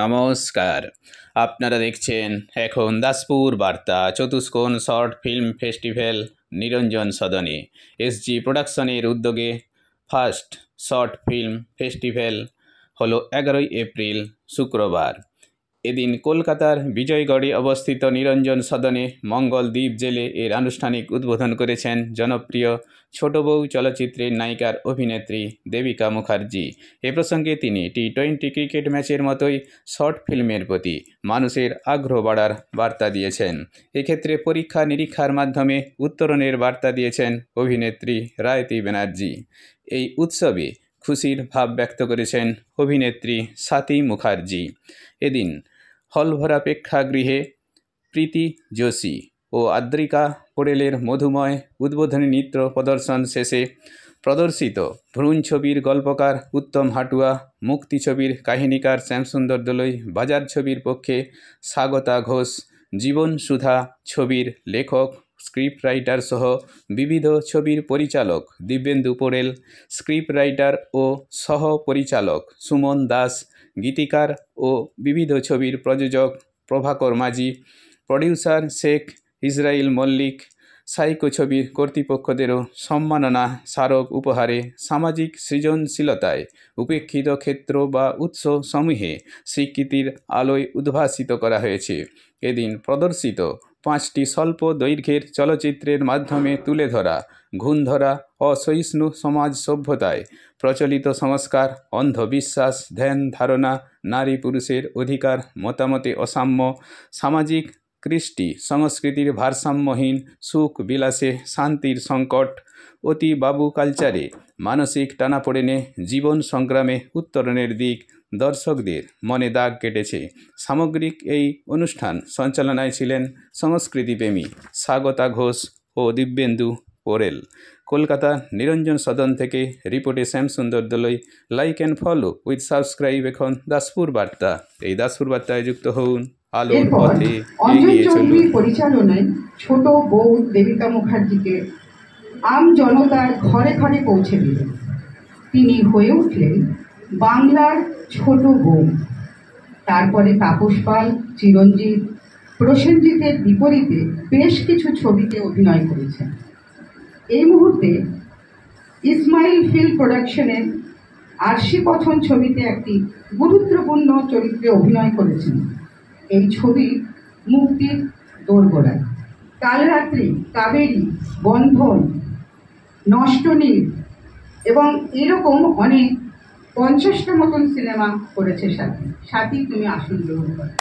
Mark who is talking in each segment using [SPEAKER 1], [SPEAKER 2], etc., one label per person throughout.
[SPEAKER 1] নমস্কার, আপনারা দেখছেন এখন দাসপুর বার্তা চতুষ্কোণ শর্ট ফিল্ম ফেস্টিভ্যাল নিরঞ্জন সদনে। এসজি প্রোডাকশনের উদ্যোগে ফার্স্ট শর্ট ফিল্ম ফেস্টিভ্যাল হলো 11ই এপ্রিল শুক্রবার। এদিন কলকাতার বিজয়গড়ে অবস্থিত নিরঞ্জন সদনে মঙ্গল দ্বীপ জেলে এর আনুষ্ঠানিক উদ্বোধন করেছেন জনপ্রিয় ছোট বউ চলচ্চিত্রের নায়িকার অভিনেত্রী দেবিকা মুখার্জি। এ প্রসঙ্গে তিনি টি20 ক্রিকেট ম্যাচের মতোই শর্ট ফিল্মের প্রতি মানুষের আগ্রহ বাড়ার বার্তা দিয়েছেন। এক্ষেত্রে পরীক্ষা নিরীক্ষার মাধ্যমে উত্তরণের বার্তা দিয়েছেন অভিনেত্রী রায়তী ব্যানার্জি। এই উৎসবে খুশির ভাব ব্যক্ত করেছেন অভিনেত্রী স্বাতী মুখার্জি। এদিন হলভরা প্রেক্ষাগৃহে প্রীতি যোশী ও আদ্রিকা পোড়েলের মধুময় উদ্বোধনী নৃত্য প্রদর্শন শেষে প্রদর্শিত ভ্রূণ ছবির গল্পকার উত্তম হাটুয়া, মুক্তি ছবির কাহিনীকার শ্যামসুন্দর দোলই, বাজার ছবির পক্ষে স্বাগতা ঘোষ, জীবন সুধা ছবির লেখক স্ক্রিপ্ট রাইটার সহ বিবিধ ছবির পরিচালক দিব্যেন্দু পোড়েল, স্ক্রিপ্ট রাইটার ও সহ পরিচালক সুমন দাস, গীতিকার ও বিবিধ ছবির প্রযোজক প্রভাকর মাঝি, প্রডিউসার শেখ ইসরাইল মল্লিক, সাইকো ছবির কর্তৃপক্ষদেরও সম্মাননা স্মারক উপহারে সামাজিক সৃজনশীলতায় উপেক্ষিত ক্ষেত্র বা উৎস সমূহে স্বীকৃতির আলোয় উদ্ভাসিত করা হয়েছে। এদিন প্রদর্শিত 5টি স্বল্প দৈর্ঘ্যের চলচ্চিত্রের মাধ্যমে তুলে ধরা ঘুণধরা অসহিষ্ণু সমাজ সভ্যতায় প্রচলিত সংস্কার, অন্ধবিশ্বাস, ধ্যান ধারণা, নারী পুরুষের অধিকার, মতামতে অসাম্য, সামাজিক কৃষ্টি সংস্কৃতির ভারসাম্যহীন সুখ বিলাসে শান্তির সংকট, অতি বাবু কালচারে মানসিক টানাপোড়েনে জীবন সংগ্রামে উত্তরণের দিক দর্শকদের মনে দাগ কেটেছে। সামগ্রিক এই অনুষ্ঠান সঞ্চালনায় ছিলেন সংস্কৃতিপ্রেমী স্বাগতা ঘোষ ও দিব্যেন্দু পোড়েল। কলকাতা নিরঞ্জন সদন থেকে রিপোর্টে Shyamsundar Doloi. Like and follow with subscribe এখন দাসপুর বার্তা। এই দাসপুর বার্তায় যুক্ত হন, আলোর পথে এগিয়ে চলুন।
[SPEAKER 2] পরিচালনায় ছোট বউ দেবিকা মুখার্জিকে আম জনতার ঘরে ঘরে পৌঁছে দিলেন। তিনি হয়ে উঠলেন বাংলার ছোট বউ। তারপরে তাপস পাল, চিরঞ্জিত, প্রসেনজিতের বিপরীতে বেশ কিছু ছবিতে অভিনয় করেছেন। এই মুহূর্তে ইসমাইল ফিল্ম প্রোডাকশনের আরশি পথন ছবিতে একটি গুরুত্বপূর্ণ চরিত্রে অভিনয় করেছেন। এই ছবি মুক্তির দোরগোড়ায়। কালরাত্রি, কাবেরী, বন্ধন, নষ্টনীর এবং এরকম অনেক 50টা মতন সিনেমা করেছে সাথী। তুমি আসন গ্রহণ করো।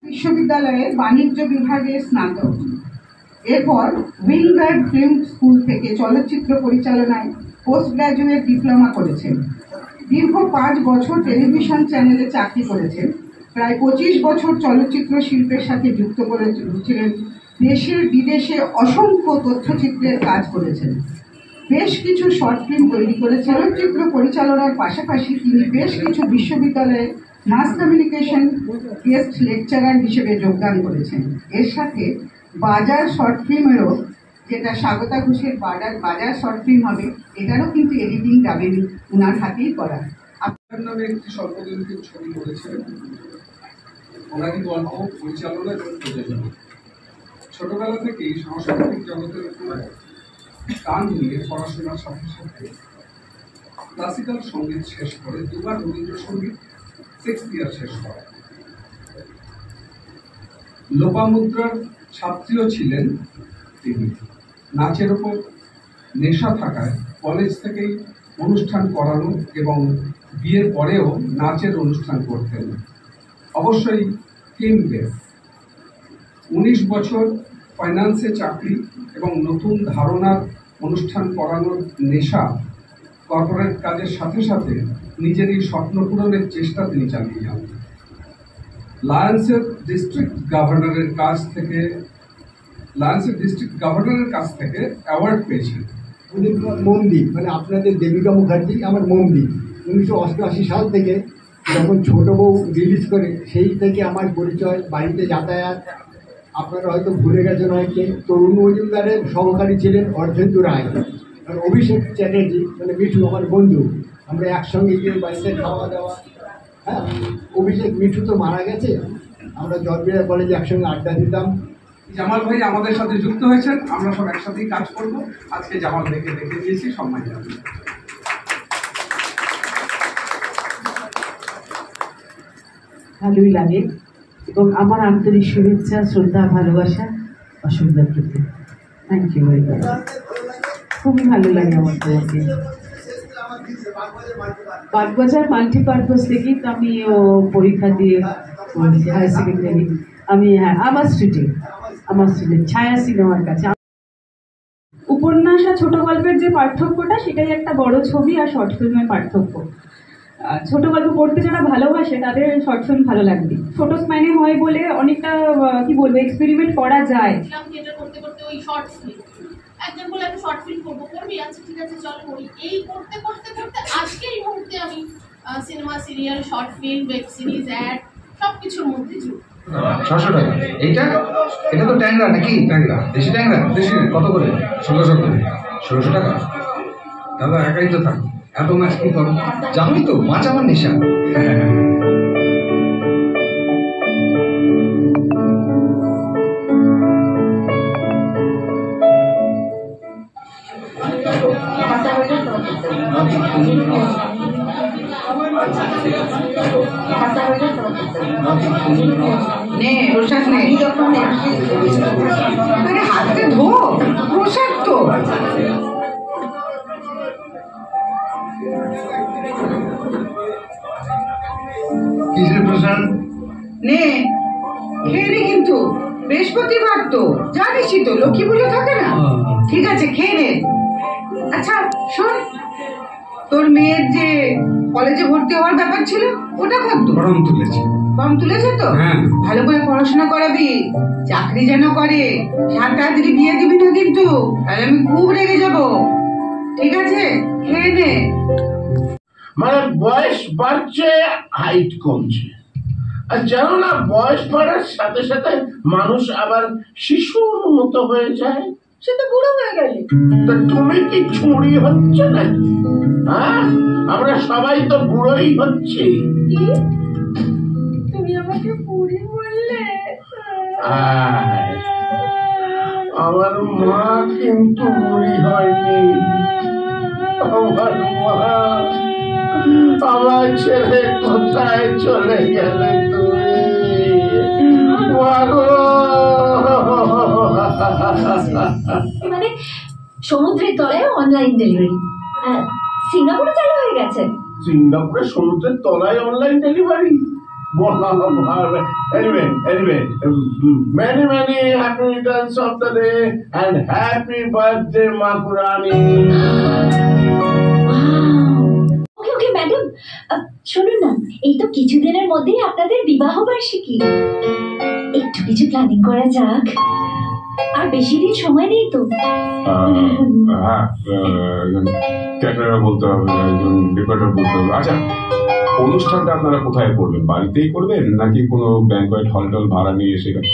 [SPEAKER 2] বিশ্ববিদ্যালয়ের বাণিজ্য বিভাগের স্নাতক। এরপর উইঙ্গার ফিল্ম স্কুল থেকে চলচ্চিত্র পরিচালনায় পোস্ট গ্রাজুয়েট ডিপ্লোমা করেছেন। দীর্ঘ 5 বছর টেলিভিশন চ্যানেলে চাকরি করেছেন। প্রায় 25 বছর চলচ্চিত্র শিল্পের সাথে যুক্ত করেছিলেন। দেশে বিদেশে অসংখ্য তথ্যচিত্রের কাজ করেছেন। বেশ কিছু শর্ট ফিল্ম তৈরি করে চলচ্চিত্র পরিচালনার পাশাপাশি তিনি বেশ কিছু বিশ্ববিদ্যালয়ে মাস কমিউনিকেশন গেস্ট লেকচারার হিসেবে যোগদান করেছেন। এর সাথে বাজার শর্ট ফিল্মেরও, যেটা স্বাগতা ঘোষের বাজার শর্ট ফিল্ম হবে, এটারও কিন্তু এডিটিং ডাবিং ওনার হাতেই করা।
[SPEAKER 3] আপনার নামে একটি স্বল্পদৈর্ঘ্যের ছবি করেছিলেন। ওনারই গল্প, পরিচালনা এবং প্রযোজনা। ছোটবেলা থেকেই সাংস্কৃতিক জগতের উপর টান নিয়ে পড়াশোনার সাথে সাথে ক্লাসিক্যাল সঙ্গীত শেষ করে 2বার রবীন্দ্রসঙ্গীত 6th ইয়ার শেষ করা। লোপামুদ্রার ছাত্রীও ছিলেন তিনি। নাচের ওপর নেশা থাকায় কলেজ থেকেই অনুষ্ঠান করানো এবং বিয়ের পরেও নাচের অনুষ্ঠান করতেন। অবশ্যই ফিল্ম বেস। 19 বছর ফাইন্যান্সে চাকরি এবং নতুন ধারণার অনুষ্ঠান করানোর নেশা, কর্পোরেট কাজের সাথে সাথে নিজেরই স্বপ্ন পূরণের চেষ্টা তিনি চালিয়ে যান। লায়েন্সের ডিস্ট্রিক্ট গভর্নরের কাছ থেকে অ্যাওয়ার্ড পেয়েছেন।
[SPEAKER 4] মন্দির মানে আপনাদের দেবিকা মুখার্জি আমার মন্দির 1988 সাল থেকে যখন ছোট বউ রিলিজ করে সেই থেকে আমার পরিচয়, বাড়িতে যাতায়াত। আপনারা হয়তো ভুলে গেছেন, অনেকে তরুণ মজুমদারের সহকারী ছিলেন অর্ধেন্দু রায়। আর অভিষেক চ্যাটার্জি মানে মিঠু আমার বন্ধু, আমরা একসঙ্গে গিয়ে বাড়িতে খাওয়া দাওয়া। হ্যাঁ, অভিষেক মিঠু তো মারা গেছে, আমরা জলবিড়া কলেজে একসঙ্গে আড্ডা দিতাম।
[SPEAKER 3] জামাল ভাই আমাদের সাথে যুক্ত হয়েছেন, আমরা সব একসাথেই কাজ করব। আজকে জামাল ভাইকে দেখে দিয়েছি, সম্মান জানাই।
[SPEAKER 5] ভালোই লাগে এবং আমার আন্তরিক শুভেচ্ছা, শ্রদ্ধা, ভালোবাসা অসুবিধার প্রতি। Thank you very much. খুবই ভালো লাগে আমার তোমাকে। বাগবাজার মাল্টিপারপাস থেকেই তো আমি পরীক্ষা দিয়ে হায়ার সেকেন্ডারি। আমি আমার স্ট্রিটে ছায়া সিনেমার কাছে।
[SPEAKER 6] উপন্যাস আর ছোট গল্পের যে পার্থক্যটা, সেটাই একটা বড় ছবি আর শর্ট ফিল্মের পার্থক্য। ছোট গল্প পড়তে যারা ভালোবাসে তাদের শর্ট ফিল্ম ভালো লাগবে। ছোট স্প্যানে হয় বলে অনেকটা কি বলবো, এক্সপেরিমেন্ট করা যায়।
[SPEAKER 7] থিয়েটার করতে করতে ওই শর্ট ফিল্ম, একজন বলে আমি শর্ট ফিল্ম করবো, করবি? আচ্ছা ঠিক আছে চল করি। এই করতে করতে করতে আজকে এই মুহূর্তে আমি cinema, serial, short film, web series, ad সবকিছুর মধ্যে যুক্ত।
[SPEAKER 8] 600 টাকা। এটা তো ট্যাংরা নাকি? ট্যাংরা, দেশি ট্যাংরা। দেশি কত করে? 1600 করে। 1600 টাকা। দাদা একাই তো থাক, এত মাছ কি করো? জানোই তো মাছ আমার নেশা।
[SPEAKER 2] নে প্রসাদ নে, আরে হাতে ধো প্রসাদ তো।
[SPEAKER 8] কিসের প্রসাদ?
[SPEAKER 2] নে খেয়ে নে, কিন্তু বৃহস্পতিবার তো জানিসই তো, লক্ষ্মী পুজো থাকে না। ঠিক আছে খেয়ে নে। আচ্ছা শোন, তোর মেয়ের যে কলেজে ভর্তি হওয়ার ব্যাপার ছিল, ওটা কত?
[SPEAKER 8] গরম তুলেছি।
[SPEAKER 2] কম তুলেছে তো?
[SPEAKER 8] হ্যাঁ।
[SPEAKER 2] ভালো করে পড়াশোনা করাবি, চাকরি যেন করে। তাড়াতাড়ি বিয়ে দিবি না কিন্তু, তাহলে আমি খুব রেগে যাব। ঠিক আছে খেয়ে নে।
[SPEAKER 9] মানে বয়স বাড়ছে, হাইট কমছে। আর জানো না, বয়স বাড়ার সাথে সাথে মানুষ আবার শিশুর মতো হয়ে যায়।
[SPEAKER 7] সে তো বুড়ো হয়ে গেলে।
[SPEAKER 9] তা তুমি কি ছুঁড়ি হচ্ছে নাকি? হ্যাঁ, আমরা সবাই তো বুড়োই হচ্ছি।
[SPEAKER 7] তুমি আমাকে বুড়ি বললে?
[SPEAKER 9] আমার মা কিন্তু বুড়ি হয়নি। আমার মা, আমার ছেলে কোথায় চলে গেলে তুমি?
[SPEAKER 10] মানে সমুদ্রের তলায় অনলাইন ডেলিভারি। সিঙ্গাপুরে চালু হয়ে গেছে।
[SPEAKER 9] সিঙ্গাপুরে সমুদ্রের তলায় online delivery? Anyway, many happy returns of the day and happy birthday, Makurani.
[SPEAKER 10] Okay madam, শুনুন না, এই তো কিছুদিনের মধ্যেই আপনাদের বিবাহ বার্ষিকী। একটু কিছু প্ল্যানিং করা যাক, আর বেশি দিন সময় নেই তো।
[SPEAKER 11] হ্যাঁ, ক্যাটারার বলতে হবে, একজন ডেকোরেটর বলতে হবে। আচ্ছা, অনুষ্ঠানটা আপনারা কোথায় করবেন? বাড়িতেই করবেন নাকি কোনো ব্যাংকোয়েট হল টল ভাড়া নিয়ে সেখানে?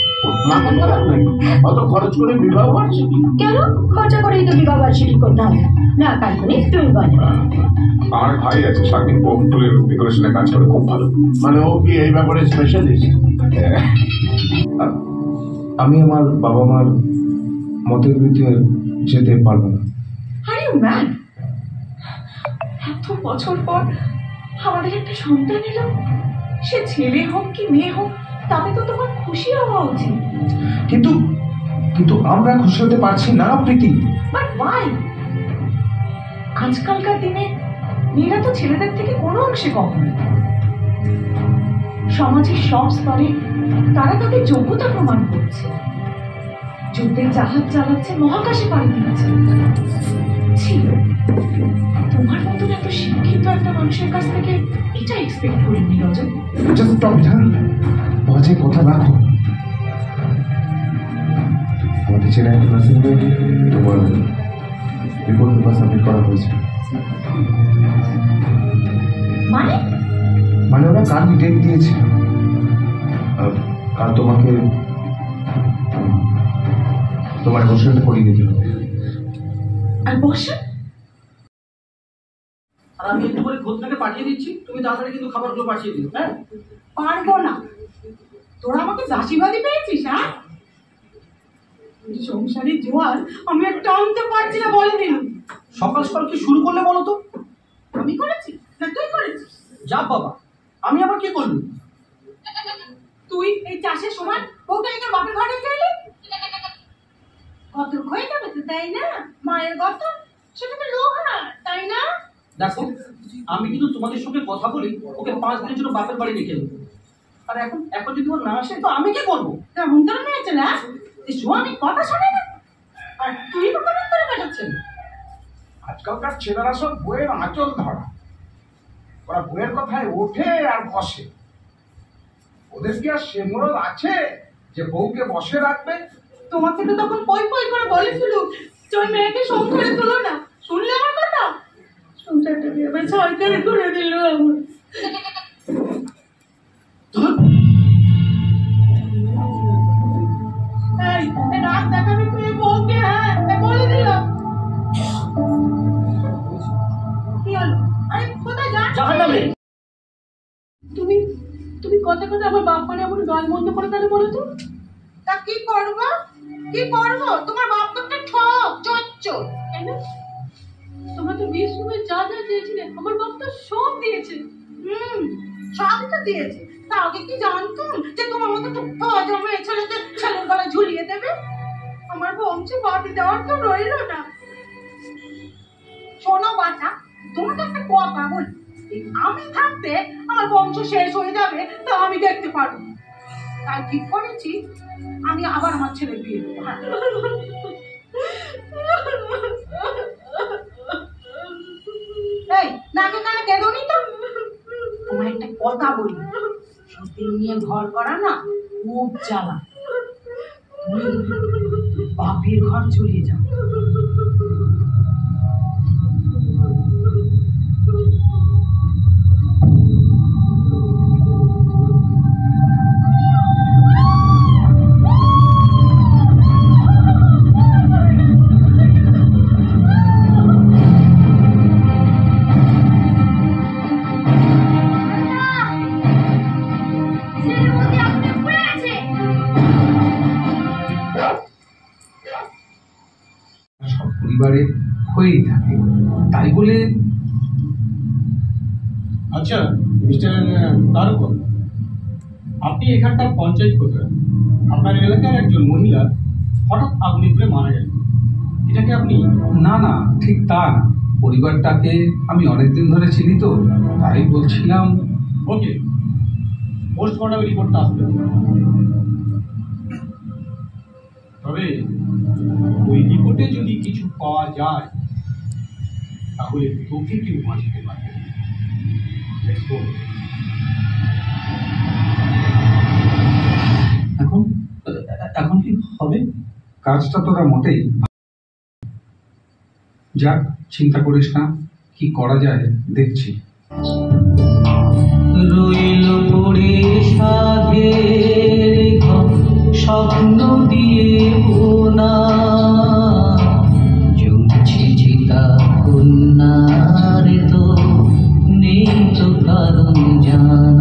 [SPEAKER 9] অত খরচ করে বিবাহ বার্ষিকী?
[SPEAKER 10] কেন খরচা করেই তো বিবাহ বার্ষিকী করতে হবে না? কাল্পনিক তুমি বলে।
[SPEAKER 11] আমার ভাই আছে, সারাদিন ফুলের ডেকোরেশনের কাজ করে, খুব ভালো।
[SPEAKER 9] মানে ও কি এই ব্যাপারে স্পেশালিস্ট?
[SPEAKER 8] আমি আমার বাবা মার মতের বিরুদ্ধে যেতে পারবো না।
[SPEAKER 10] আরে ম্যাম, এত বছর পর আমাদের একটা সন্তান এলো, সে ছেলে হোক কি মেয়ে হোক, তাতে তো তোমার খুশি হওয়া উচিত।
[SPEAKER 8] কিন্তু আমরা খুশি হতে পারছি না প্রীতি।
[SPEAKER 10] But why? আজকালকার দিনে মেয়েরা তো ছেলেদের থেকে কোনো অংশে কম নয়। সমাজের সব স্তরে তারা তাদের যোগ্যতা প্রমাণ করছে। যুদ্ধের জাহাজ চালাচ্ছে, মহাকাশে পাড়ি দিচ্ছে। ছিল তোমার মতন এত শিক্ষিত একটা মানুষের কাছ থেকে এটা এক্সপেক্ট করিনি রজত।
[SPEAKER 8] বাজে কথা রাখো। আমাদের ছেলে একটা নার্সিং হোমে তোমার রিপোর্ট পেপার সাবমিট করা হয়েছে। মানে ওরা কাল ডেট দিয়েছে, কাল তোমাকে তোমার বসে পড়িয়ে দিতে হবে।
[SPEAKER 10] আর বসা
[SPEAKER 12] আর আমি একটু করে ঘটনাকে পাঠিয়ে দিচ্ছি, তুমি তাড়াতাড়ি কিন্তু খাবারগুলো পাঠিয়ে দিও। হ্যাঁ,
[SPEAKER 10] পারবো না। তোরা আমাকে দাসীবাদী পেয়েছিস? হ্যাঁ, সংসারের জোয়ার আমি আর টানতে পারছি না, বলে দিন।
[SPEAKER 12] সকাল সকাল কি শুরু করলে বলো তো?
[SPEAKER 10] আমি করেছি না তুই করেছিস?
[SPEAKER 12] যা বাবা, আমি আবার কি করলু?
[SPEAKER 10] তুই এই চাষের সময় বউকে তোর বাপের ঘরে চাইলি, কত হয়ে যাবে তো, তাই না? মায়ের গত সেটা তো লোহার, তাই না?
[SPEAKER 12] দেখো, আমি কিন্তু তোমাদের সঙ্গে কথা বলি ওকে 5 দিনের জন্য বাপের বাড়ি রেখে দেবো। আর এখন যদি ওর না আসে তো আমি কি করবো?
[SPEAKER 10] কেমন তোর মেয়েছে না, আমি কথা শোনে না, আর তুই তো কেমন করে কাটাচ্ছেন?
[SPEAKER 9] আজকালকার ছেলেরা সব বইয়ের আঁচল ধরা, ওরা বইয়ের কথায় ওঠে আর বসে। ওদের কি আর সে মরদ আছে যে বউকে বসে রাখবে?
[SPEAKER 10] তোমাকে তো তখন পই পই করে বলেছিল তোর মেয়েকে সংসারে তুলো না, শুনলে আমার কথা? সংসারটা এবার সরকারে করে দিল। রাত দেখাবি তুই বউকে? হ্যাঁ, বলে দিলাম। কি হলো? আরে কোথায় যাবে? তুমি কথা কথা আমার বাপ মানে এমন গাল বন্ধ করে তাহলে বলো তো? তা কি করবো? কি করবো? তোমার বাপ তো একটা ঠক চচ্চর, তাই না? তোমরা তো বিয়ের সময় যা যা দিয়েছিলে আমার বাপ তো সব দিয়েছে। সবই তো দিয়েছে। তা আগে কি জানতাম যে তোমার মতো টুপ্পা জমে ছেলেকে ছেলের গলা ঝুলিয়ে দেবে? আমার বংশে বাড়ি দেওয়ার তো রইল না। শোনো বাচ্চা, তোমাকে একটা কথা বলি, আমি থাকতে আমার বংশ শেষ হয়ে যাবে তা আমি দেখতে পারবো। তাই ঠিক করেছি আমি আবার আমার ছেলে বিয়ে দেবো। এই নাকে কানে কেঁদোনি তো? তোমার একটা কথা বলি, সত্যি নিয়ে ঘর করা না খুব জ্বালা। তুমি বাপের ঘর চলে যাও।
[SPEAKER 8] পরিবারে হয়েই থাকে, তাই বলে।
[SPEAKER 13] আচ্ছা মিস্টার তারক, আপনি এখানকার পঞ্চায়েত প্রধান, আপনার এলাকার একজন মহিলা হঠাৎ আগুনে পুড়ে মারা গেল, এটাকে আপনি?
[SPEAKER 8] না না, ঠিক তা না। পরিবারটাকে আমি অনেকদিন ধরে চিনি তো, তাই বলছিলাম।
[SPEAKER 13] ওকে, পোস্টমর্টম রিপোর্টটা আসবে, তবে ওই রিপোর্টে যদি কিছু পাওয়া যায় তাহলে তোকে কেউ বাঁচাতে পারবে।
[SPEAKER 8] এখন কি হবে? কাজটা তোরা মোটেই যাক, চিন্তা করিস না, কি করা যায় দেখছি।
[SPEAKER 14] রইল পড়ে সাধের স্বপ্ন দিয়ে বোনা, জুটছে চিতা কন্যার তো নেই তো কারণ জানা।